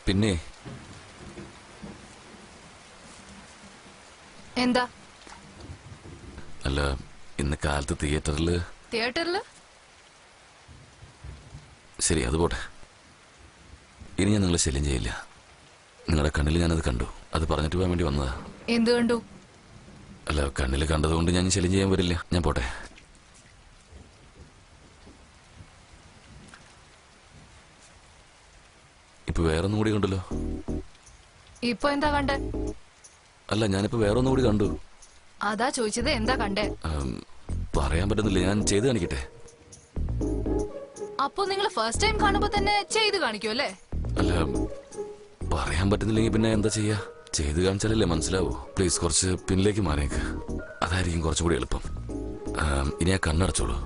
പിന്നെ എന്താ? അല്ല, ഇന്ന് കാലത്ത് തിയേറ്ററില് ശരി, അത് പോട്ടെ. ഇനി ഞാൻ നിങ്ങളെ ശല്യം ചെയ്യില്ല. നിങ്ങളുടെ കണ്ണിൽ ഞാനത് കണ്ടു. അത് പറഞ്ഞിട്ട് പോകാൻ വേണ്ടി വന്നതാ. എന്ത് കണ്ടു? അല്ല, കണ്ണിൽ കണ്ടതുകൊണ്ട് ഞാൻ ശല്യം ചെയ്യാൻ വരില്ല. ഞാൻ പോട്ടെ. ഇപ്പൊ വേറൊന്നും കൂടി കണ്ടല്ലോ. ഇപ്പൊ എന്താ കണ്ടേ? അല്ല, ഞാനിപ്പോ വേറൊന്നും കൂടി കണ്ടു. അതാ ചോദിച്ചത്, എന്താ കണ്ടേ? പറയാൻ പറ്റുന്നില്ല. ഞാൻ ചെയ്ത് കാണിക്കട്ടെ? അപ്പൊ നിങ്ങൾ ഫസ്റ്റ് ടൈം കാണുമ്പോ തന്നെ ചെയ്ത് കാണിക്കും അല്ലേ? അല്ല, പറയാൻ പറ്റുന്നില്ലെങ്കിൽ പിന്നെ എന്താ ചെയ്യാ? ചെയ്ത് കാണിച്ചാലല്ലേ മനസ്സിലാവൂ. പ്ലീസ് കുറച്ച് പിന്നിലേക്ക് മാറിയേക്ക്. അതായിരിക്കും കുറച്ചുകൂടി എളുപ്പം. ഇനി ആ കണ്ണടച്ചോളൂ.